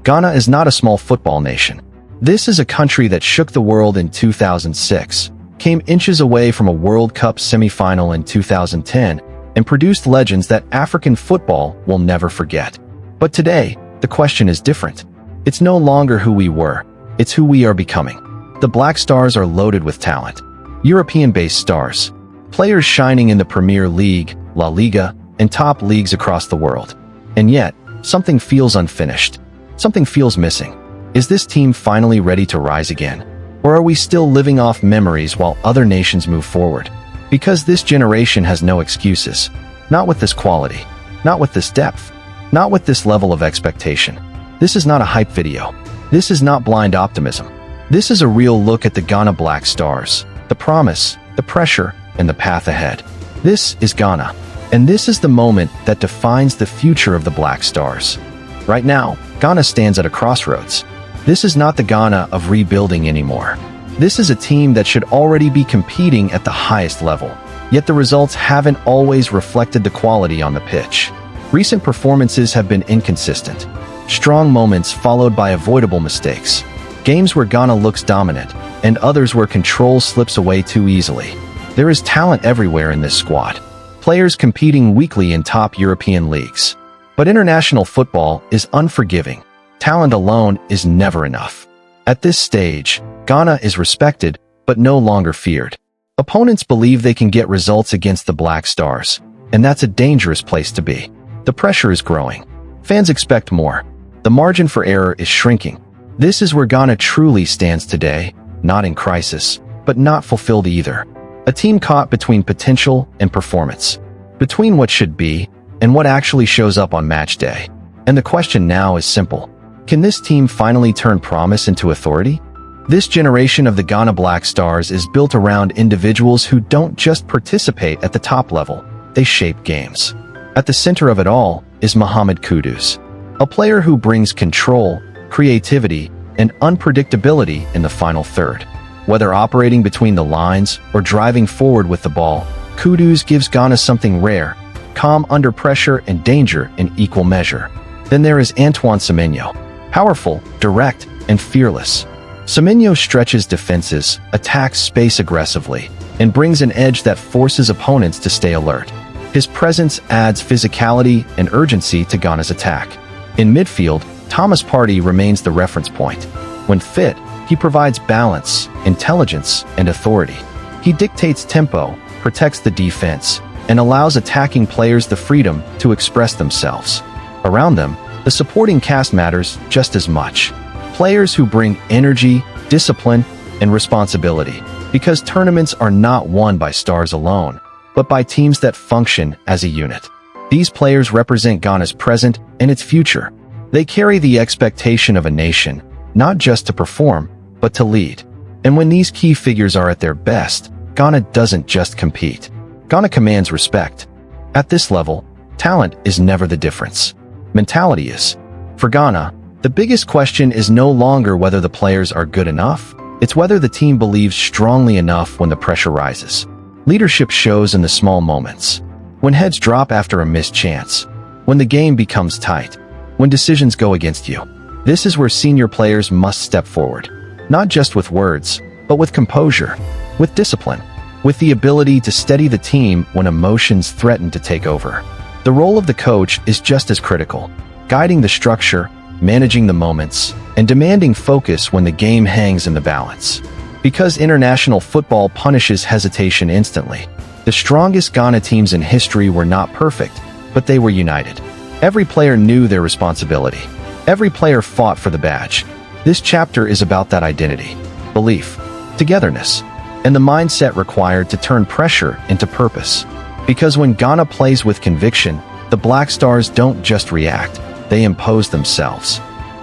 Ghana is not a small football nation. This is a country that shook the world in 2006, came inches away from a World Cup semi-final in 2010, and produced legends that African football will never forget. But today, the question is different. It's no longer who we were, it's who we are becoming. The Black Stars are loaded with talent. European-based stars. Players shining in the Premier League, La Liga, and top leagues across the world. And yet, something feels unfinished. Something feels missing. Is this team finally ready to rise again? Or are we still living off memories while other nations move forward? Because this generation has no excuses. Not with this quality. Not with this depth. Not with this level of expectation. This is not a hype video. This is not blind optimism. This is a real look at the Ghana Black Stars. The promise, the pressure, and the path ahead. This is Ghana. And this is the moment that defines the future of the Black Stars. Right now, Ghana stands at a crossroads. This is not the Ghana of rebuilding anymore. This is a team that should already be competing at the highest level. Yet the results haven't always reflected the quality on the pitch. Recent performances have been inconsistent. Strong moments followed by avoidable mistakes. Games where Ghana looks dominant, and others where control slips away too easily. There is talent everywhere in this squad. Players competing weekly in top European leagues. But international football is unforgiving. Talent alone is never enough. At this stage, Ghana is respected, but no longer feared. Opponents believe they can get results against the Black Stars, and that's a dangerous place to be. The pressure is growing. Fans expect more. The margin for error is shrinking. This is where Ghana truly stands today, not in crisis, but not fulfilled either. A team caught between potential and performance. Between what should be and what actually shows up on match day. And the question now is simple. Can this team finally turn promise into authority? This generation of the Ghana Black Stars is built around individuals who don't just participate at the top level, they shape games. At the center of it all is Mohamed Kudus, a player who brings control, creativity, and unpredictability in the final third. Whether operating between the lines or driving forward with the ball, Kudus gives Ghana something rare, calm under pressure and danger in equal measure. Then there is Antoine Semenyo, powerful, direct, and fearless. Semenyo stretches defenses, attacks space aggressively, and brings an edge that forces opponents to stay alert. His presence adds physicality and urgency to Ghana's attack. In midfield, Thomas Partey remains the reference point. When fit, he provides balance, intelligence, and authority. He dictates tempo, protects the defense, and allows attacking players the freedom to express themselves. Around them, the supporting cast matters just as much. Players who bring energy, discipline, and responsibility, because tournaments are not won by stars alone, but by teams that function as a unit. These players represent Ghana's present and its future. They carry the expectation of a nation, not just to perform, but to lead. And when these key figures are at their best, Ghana doesn't just compete. Ghana commands respect. At this level, talent is never the difference. Mentality is. For Ghana, the biggest question is no longer whether the players are good enough, it's whether the team believes strongly enough when the pressure rises. Leadership shows in the small moments. When heads drop after a missed chance. When the game becomes tight. When decisions go against you. This is where senior players must step forward. Not just with words, but with composure, with discipline, with the ability to steady the team when emotions threaten to take over. The role of the coach is just as critical, guiding the structure, managing the moments, and demanding focus when the game hangs in the balance. Because international football punishes hesitation instantly. The strongest Ghana teams in history were not perfect, but they were united. Every player knew their responsibility. Every player fought for the badge. This chapter is about that identity, belief, togetherness, and the mindset required to turn pressure into purpose. Because when Ghana plays with conviction, the Black Stars don't just react, they impose themselves.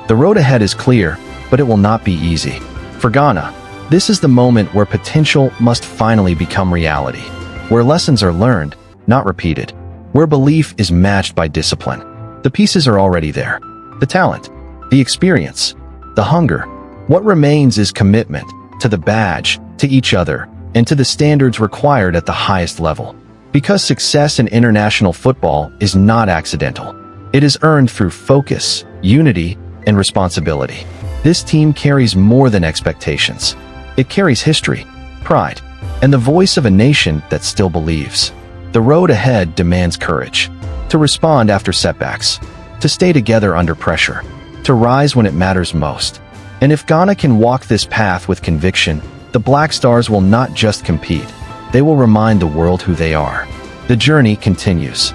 The road ahead is clear, but it will not be easy. For Ghana, this is the moment where potential must finally become reality, where lessons are learned, not repeated, where belief is matched by discipline. The pieces are already there. The talent, the experience, the hunger. What remains is commitment to the badge, to each other, and to the standards required at the highest level. Because success in international football is not accidental. It is earned through focus, unity, and responsibility. This team carries more than expectations. It carries history, pride, and the voice of a nation that still believes. The road ahead demands courage. To respond after setbacks, to stay together under pressure, to rise when it matters most. And if Ghana can walk this path with conviction, the Black Stars will not just compete, they will remind the world who they are. The journey continues.